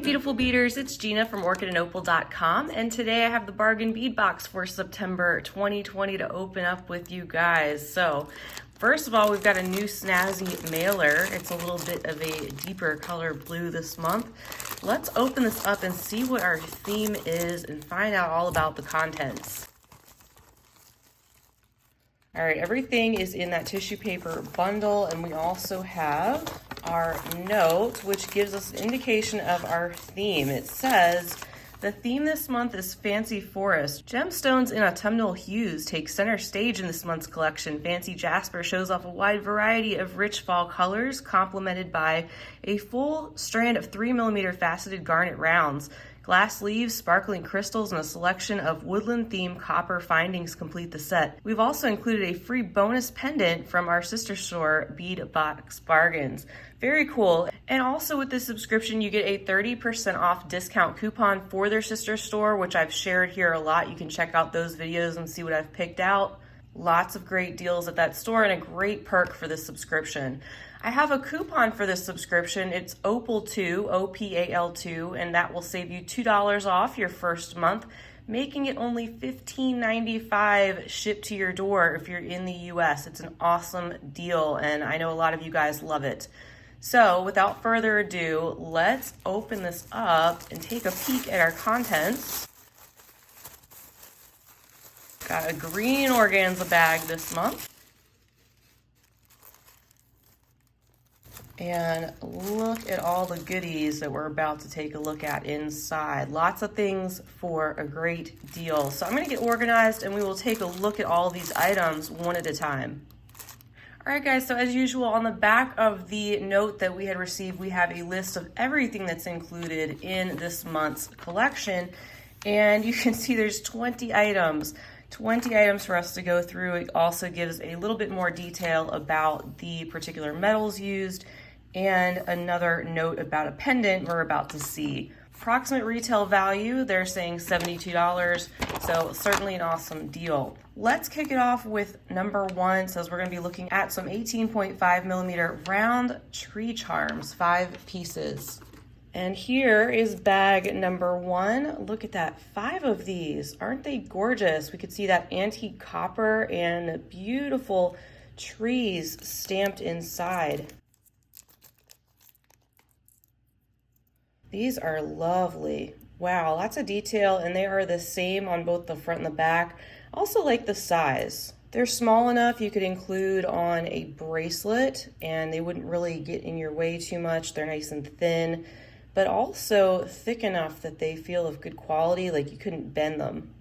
beautiful beaders, it's Gina from Orchid and Opal.com, and today I have the Bargain Bead Box for September 2020 to open up with you guys. So first of all, we've got a new snazzy mailer. It's a little bit of a deeper color blue this month. Let's open this up and see what our theme is and find out all about the contents. All right, everything is in that tissue paper bundle, and we also have our note, which gives us an indication of our theme. It says, the theme this month is Fancy Forest. Gemstones in autumnal hues take center stage in this month's collection. Fancy Jasper shows off a wide variety of rich fall colors, complemented by a full strand of 3mm faceted garnet rounds. Glass leaves, sparkling crystals, and a selection of woodland-themed copper findings complete the set. We've also included a free bonus pendant from our sister store, Bead Box Bargains. Very cool. And also with this subscription, you get a 30% off discount coupon for their sister store, which I've shared here a lot. You can check out those videos and see what I've picked out. Lots of great deals at that store and a great perk for this subscription. I have a coupon for this subscription. It's Opal2, OPAL2, and that will save you $2 off your first month, making it only $15.95 shipped to your door if you're in the US. It's an awesome deal, and I know a lot of you guys love it. So without further ado, let's open this up and take a peek at our contents. Got a green organza bag this month. And look at all the goodies that we're about to take a look at inside. Lots of things for a great deal. So I'm gonna get organized and we will take a look at all of these items one at a time. All right guys, so as usual, on the back of the note that we had received, we have a list of everything that's included in this month's collection. And you can see there's 20 items. 20 items for us to go through. It also gives a little bit more detail about the particular metals used and another note about a pendant we're about to see. Approximate retail value, they're saying $72, so certainly an awesome deal. Let's kick it off with number one. It says we're going to be looking at some 18.5mm round tree charms, 5 pieces. And here is bag number one. Look at that, 5 of these. Aren't they gorgeous? We could see that antique copper and beautiful trees stamped inside. These are lovely. Wow, lots of detail, and they are the same on both the front and the back. Also like the size. They're small enough you could include on a bracelet, and they wouldn't really get in your way too much. They're nice and thin, but also thick enough that they feel of good quality, like you couldn't bend them.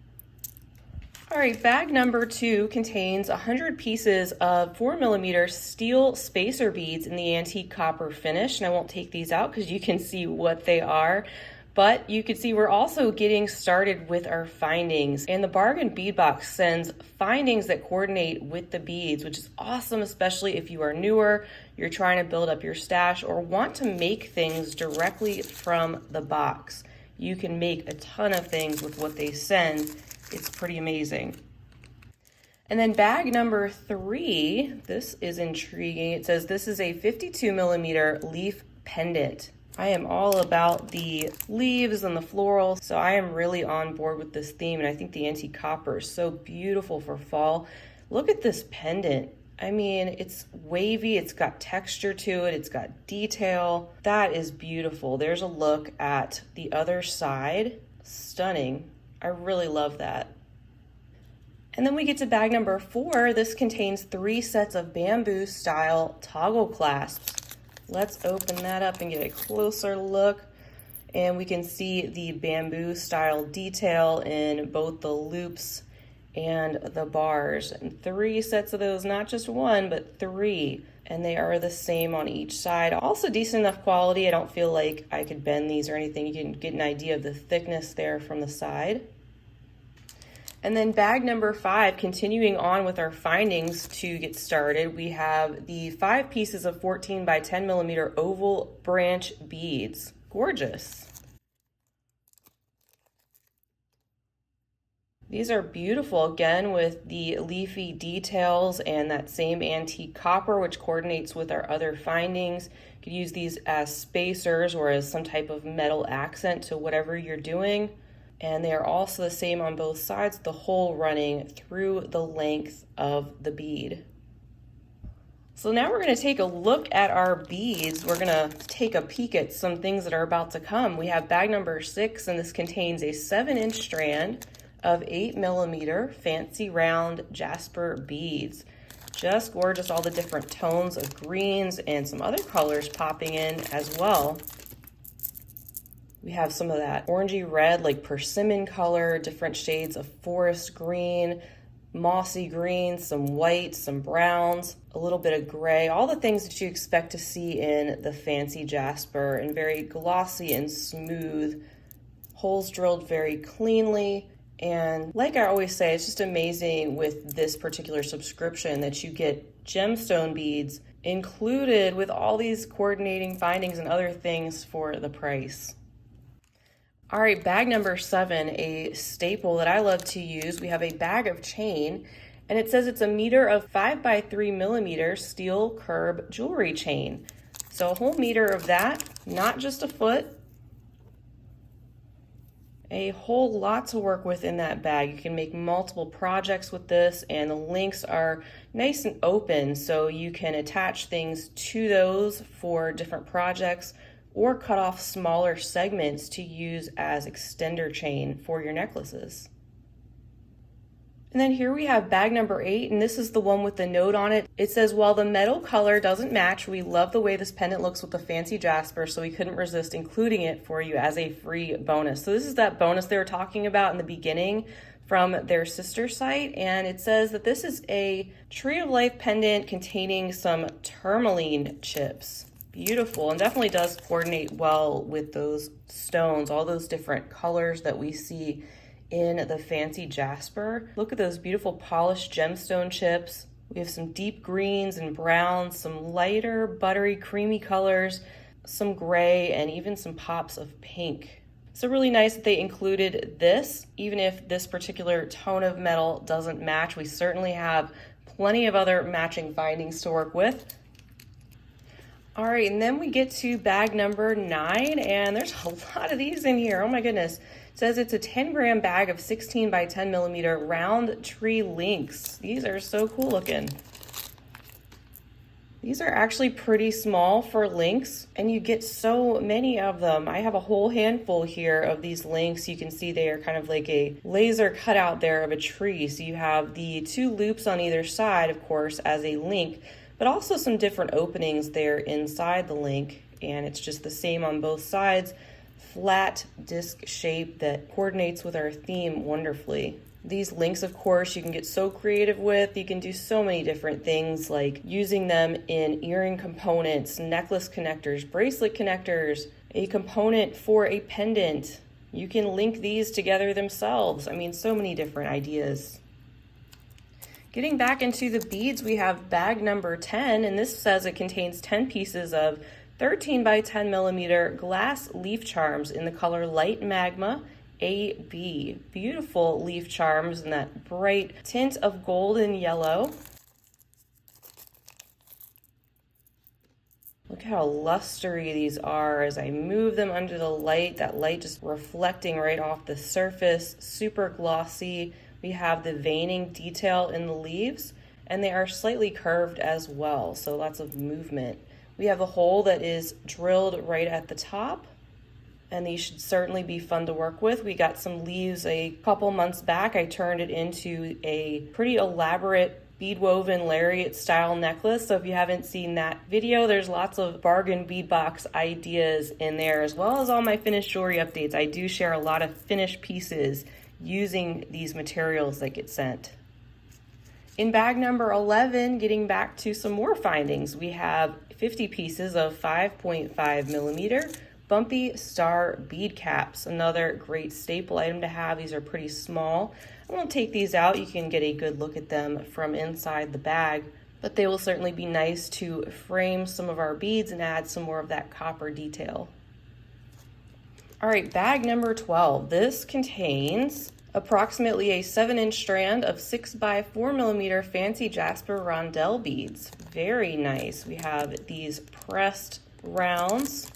All right, bag number two contains 100 pieces of 4mm steel spacer beads in the antique copper finish, and I won't take these out because you can see what they are. But you can see we're also getting started with our findings, and the Bargain Bead Box sends findings that coordinate with the beads, which is awesome, especially if you are newer, you're trying to build up your stash, or want to make things directly from the box. You can make a ton of things with what they send. It's pretty amazing. And then bag number 3, this is intriguing. It says this is a 52mm leaf pendant. I am all about the leaves and the floral, so I am really on board with this theme, and I think the antique copper is so beautiful for fall. Look at this pendant. I mean, it's wavy, it's got texture to it, it's got detail. That is beautiful. There's a look at the other side. Stunning. I really love that. And then we get to bag number 4. This contains 3 sets of bamboo style toggle clasps. Let's open that up and get a closer look. And we can see the bamboo style detail in both the loops and the bars. And 3 sets of those, not just 1, but 3. And they are the same on each side. Also decent enough quality. I don't feel like I could bend these or anything. You can get an idea of the thickness there from the side. And then bag number 5, continuing on with our findings to get started, we have the 5 pieces of 14 by 10mm oval branch beads. Gorgeous. These are beautiful, again, with the leafy details and that same antique copper, which coordinates with our other findings. You could use these as spacers or as some type of metal accent to whatever you're doing. And they are also the same on both sides, the hole running through the length of the bead. So now we're going to take a look at our beads. We're going to take a peek at some things that are about to come. We have bag number 6, and this contains a 7-inch strand of 8mm fancy round jasper beads. Just gorgeous, all the different tones of greens and some other colors popping in as well. We have some of that orangey red, like persimmon color, different shades of forest green, mossy green, some white, some browns, a little bit of gray, all the things that you expect to see in the fancy jasper, and very glossy and smooth, holes drilled very cleanly. And like I always say, it's just amazing with this particular subscription that you get gemstone beads included with all these coordinating findings and other things for the price. All right, bag number 7, a staple that I love to use. We have a bag of chain, and it says it's a meter of 5x3mm steel curb jewelry chain. So a whole meter of that, not just a foot. A whole lot to work with in that bag. You can make multiple projects with this, and the links are nice and open, so you can attach things to those for different projects or cut off smaller segments to use as extender chain for your necklaces. And then here we have bag number 8, and this is the one with the note on it. It says, while the metal color doesn't match, we love the way this pendant looks with the fancy jasper, so we couldn't resist including it for you as a free bonus. So this is that bonus they were talking about in the beginning from their sister site, and it says that this is a tree of life pendant containing some tourmaline chips. Beautiful, and definitely does coordinate well with those stones, all those different colors that we see in the fancy jasper. Look at those beautiful polished gemstone chips. We have some deep greens and browns, some lighter buttery creamy colors, some gray, and even some pops of pink. So really nice that they included this. Even if this particular tone of metal doesn't match, we certainly have plenty of other matching findings to work with. All right, and then we get to bag number 9, and there's a lot of these in here. Oh my goodness. It says it's a 10-gram bag of 16x10mm round tree links. These are so cool looking. These are actually pretty small for links, and you get so many of them. I have a whole handful here of these links. You can see they are kind of like a laser cutout there of a tree. So you have the 2 loops on either side, of course, as a link, but also some different openings there inside the link, and it's just the same on both sides. Flat disc shape that coordinates with our theme wonderfully. These links, of course, you can get so creative with. You can do so many different things, like using them in earring components, necklace connectors, bracelet connectors, a component for a pendant. You can link these together themselves. I mean, so many different ideas. Getting back into the beads, we have bag number 10, and this says it contains 10 pieces of 13x10mm glass leaf charms in the color Light Magma AB. Beautiful leaf charms in that bright tint of golden yellow. Look how lustery these are as I move them under the light, that light just reflecting right off the surface, super glossy. We have the veining detail in the leaves, and they are slightly curved as well, so lots of movement. We have a hole that is drilled right at the top, and these should certainly be fun to work with. We got some leaves a couple months back. I turned it into a pretty elaborate bead woven lariat style necklace. So if you haven't seen that video, there's lots of Bargain Bead Box ideas in there, as well as all my finished jewelry updates. I do share a lot of finished pieces using these materials that get sent. In bag number 11, getting back to some more findings, we have 50 pieces of 5.5mm bumpy star bead caps. Another great staple item to have. These are pretty small. I won't take these out. You can get a good look at them from inside the bag, but they will certainly be nice to frame some of our beads and add some more of that copper detail. All right, bag number 12. This contains approximately a 7-inch strand of 6 by 4 mm fancy jasper rondelle beads. Very nice. We have these pressed rounds.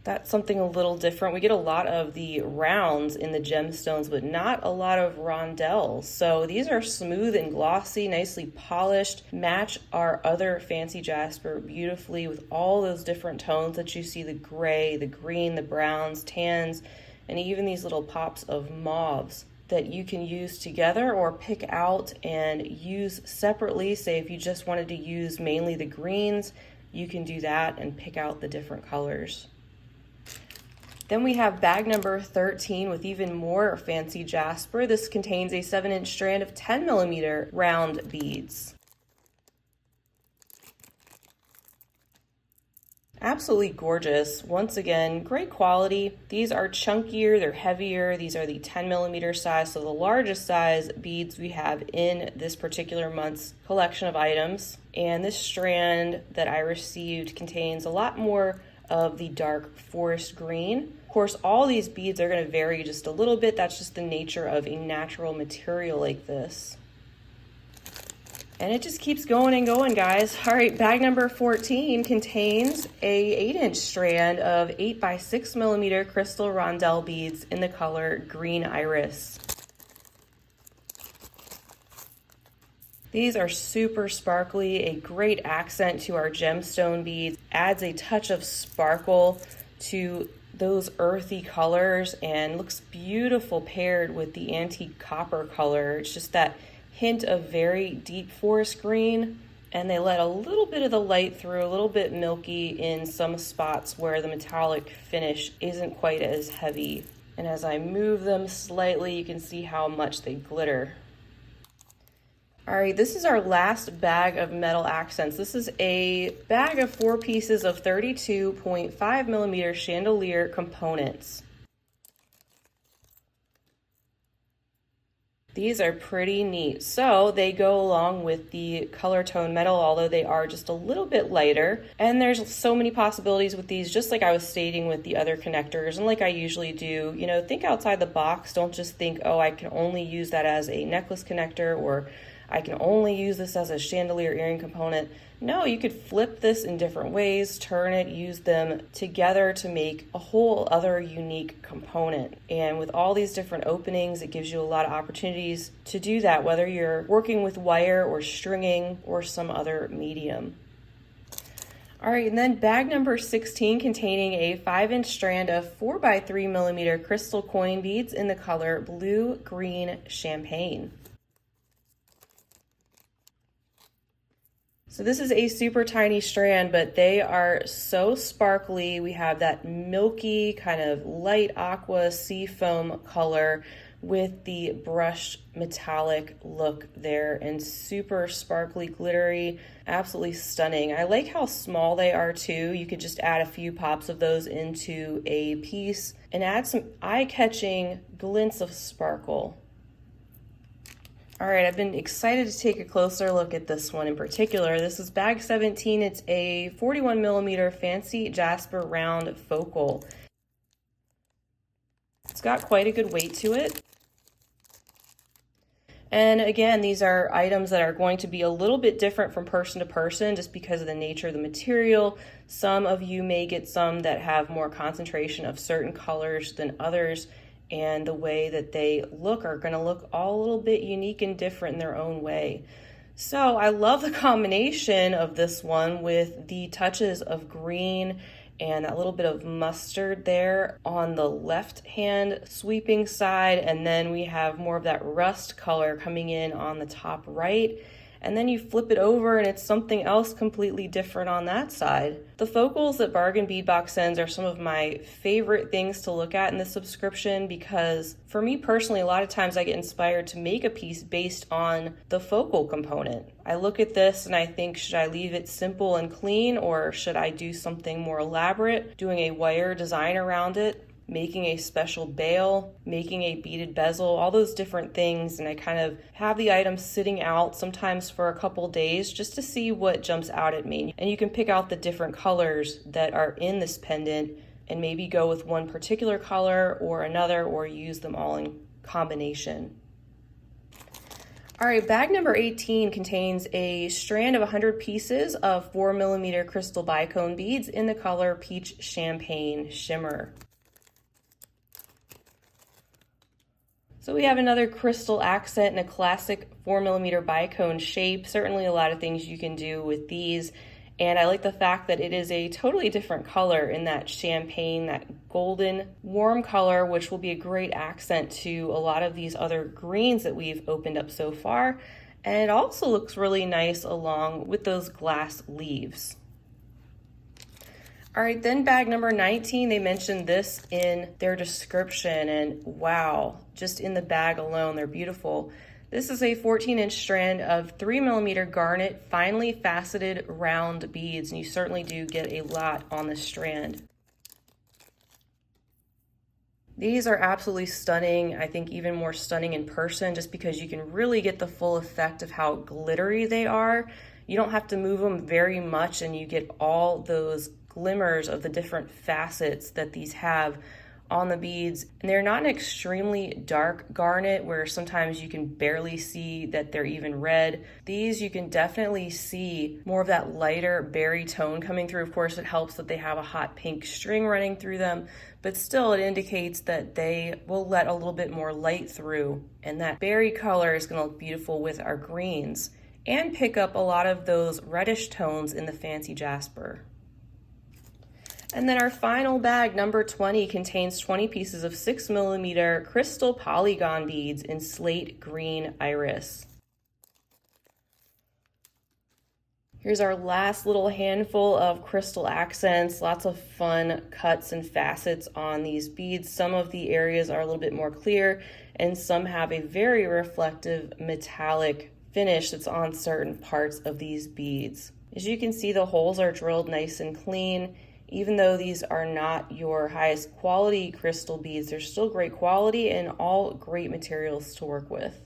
That's something a little different. We get a lot of the rounds in the gemstones, but not a lot of rondelles. So these are smooth and glossy, nicely polished, match our other fancy jasper beautifully with all those different tones that you see, the gray, the green, the browns, tans, and even these little pops of mauves that you can use together or pick out and use separately. Say if you just wanted to use mainly the greens, you can do that and pick out the different colors. Then we have bag number 13 with even more fancy jasper. This contains a 7-inch strand of 10mm round beads. Absolutely gorgeous. Once again, great quality. These are chunkier, they're heavier. These are the 10mm size, so the largest size beads we have in this particular month's collection of items. And this strand that I received contains a lot more of the dark forest green. Of course, all these beads are going to vary just a little bit. That's just the nature of a natural material like this. And it just keeps going and going, guys. All right, bag number 14 contains a 8-inch strand of 8 by 6mm crystal rondelle beads in the color green iris. These are super sparkly, a great accent to our gemstone beads, adds a touch of sparkle to those earthy colors and looks beautiful paired with the antique copper color. It's just that hint of very deep forest green, and they let a little bit of the light through, a little bit milky in some spots where the metallic finish isn't quite as heavy. And as I move them slightly, you can see how much they glitter. All right, this is our last bag of metal accents. This is a bag of 4 pieces of 32.5mm chandelier components. These are pretty neat. So they go along with the color tone metal, although they are just a little bit lighter. And there's so many possibilities with these, just like I was stating with the other connectors, and like I usually do, you know, think outside the box. Don't just think, oh, I can only use that as a necklace connector, or I can only use this as a chandelier earring component. No, you could flip this in different ways, turn it, use them together to make a whole other unique component. And with all these different openings, it gives you a lot of opportunities to do that, whether you're working with wire or stringing or some other medium. All right, and then bag number 16 containing a 5-inch strand of 4 by 3mm crystal coin beads in the color blue-green champagne. So this is a super tiny strand, but they are so sparkly. We have that milky kind of light aqua sea foam color with the brushed metallic look there, and super sparkly, glittery, absolutely stunning. I like how small they are too. You could just add a few pops of those into a piece and add some eye-catching glints of sparkle. All right, I've been excited to take a closer look at this one in particular. This is bag 17. It's a 41mm fancy jasper round focal. It's got quite a good weight to it. And again, these are items that are going to be a little bit different from person to person just because of the nature of the material. Some of you may get some that have more concentration of certain colors than others, and the way that they look are going to look all a little bit unique and different in their own way. So I love the combination of this one with the touches of green and that little bit of mustard there on the left hand sweeping side, and then we have more of that rust color coming in on the top right. And then you flip it over and it's something else completely different on that side. The focals that Bargain Bead Box sends are some of my favorite things to look at in this subscription, because for me personally, a lot of times I get inspired to make a piece based on the focal component. I look at this and I think, should I leave it simple and clean, or should I do something more elaborate, doing a wire design around it, making a special bail, making a beaded bezel, all those different things. And I kind of have the items sitting out sometimes for a couple days just to see what jumps out at me. And you can pick out the different colors that are in this pendant and maybe go with one particular color or another, or use them all in combination. All right, bag number 18 contains a strand of 100 pieces of 4mm crystal bicone beads in the color Peach Champagne Shimmer. So we have another crystal accent in a classic 4mm bicone shape. Certainly a lot of things you can do with these. And I like the fact that it is a totally different color in that champagne, that golden warm color, which will be a great accent to a lot of these other greens that we've opened up so far. And it also looks really nice along with those glass leaves. All right, then bag number 19, they mentioned this in their description, and wow, just in the bag alone, they're beautiful. This is a 14-inch strand of 3mm garnet, finely faceted round beads, and you certainly do get a lot on the strand. These are absolutely stunning. I think even more stunning in person, just because you can really get the full effect of how glittery they are. You don't have to move them very much, and you get all those glimmers of the different facets that these have on the beads. And they're not an extremely dark garnet where sometimes you can barely see that they're even red. These you can definitely see more of that lighter berry tone coming through. Of course, it helps that they have a hot pink string running through them, but still it indicates that they will let a little bit more light through, and that berry color is going to look beautiful with our greens and pick up a lot of those reddish tones in the fancy jasper. And then our final bag, number 20, contains 20 pieces of 6mm crystal polygon beads in slate green iris. Here's our last little handful of crystal accents, lots of fun cuts and facets on these beads. Some of the areas are a little bit more clear, and some have a very reflective metallic finish that's on certain parts of these beads. As you can see, the holes are drilled nice and clean. Even though these are not your highest quality crystal beads, they're still great quality and all great materials to work with.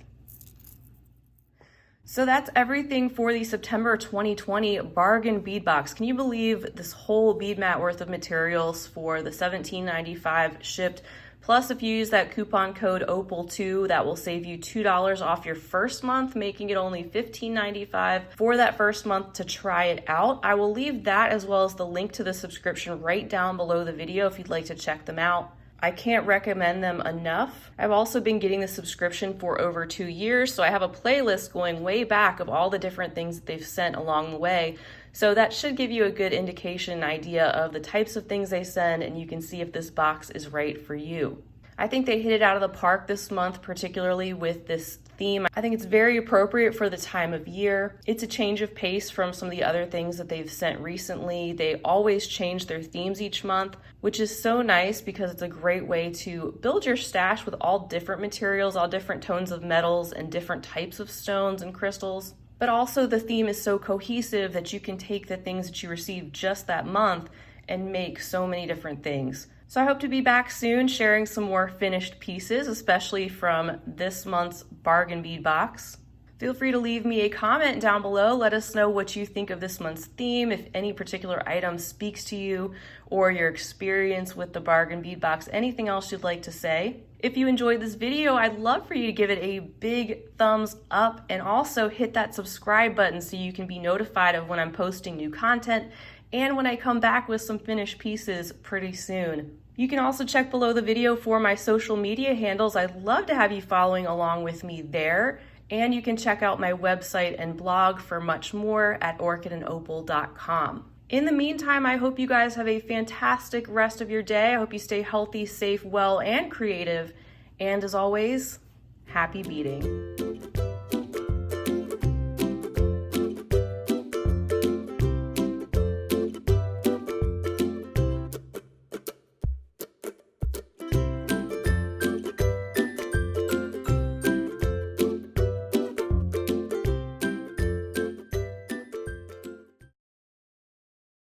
So that's everything for the September 2020 Bargain Bead Box. Can you believe this whole bead mat worth of materials for the $17.95 shipped? Plus, if you use that coupon code OPAL2, that will save you $2 off your first month, making it only $15.95 for that first month to try it out. I will leave that as well as the link to the subscription right down below the video if you'd like to check them out. I can't recommend them enough. I've also been getting the subscription for over 2 years, so I have a playlist going way back of all the different things that they've sent along the way. So that should give you a good indication, idea of the types of things they send, and you can see if this box is right for you. I think they hit it out of the park this month, particularly with this theme. I think it's very appropriate for the time of year. It's a change of pace from some of the other things that they've sent recently. They always change their themes each month, which is so nice because it's a great way to build your stash with all different materials, all different tones of metals and different types of stones and crystals. But also the theme is so cohesive that you can take the things that you received just that month and make so many different things. So I hope to be back soon sharing some more finished pieces, especially from this month's Bargain Bead Box. Feel free to leave me a comment down below. Let us know what you think of this month's theme, if any particular item speaks to you, or your experience with the Bargain Bead Box, anything else you'd like to say. If you enjoyed this video, I'd love for you to give it a big thumbs up and also hit that subscribe button so you can be notified of when I'm posting new content and when I come back with some finished pieces pretty soon. You can also check below the video for my social media handles. I'd love to have you following along with me there. And you can check out my website and blog for much more at orchidandopal.com. In the meantime, I hope you guys have a fantastic rest of your day. I hope you stay healthy, safe, well, and creative. And as always, happy beading.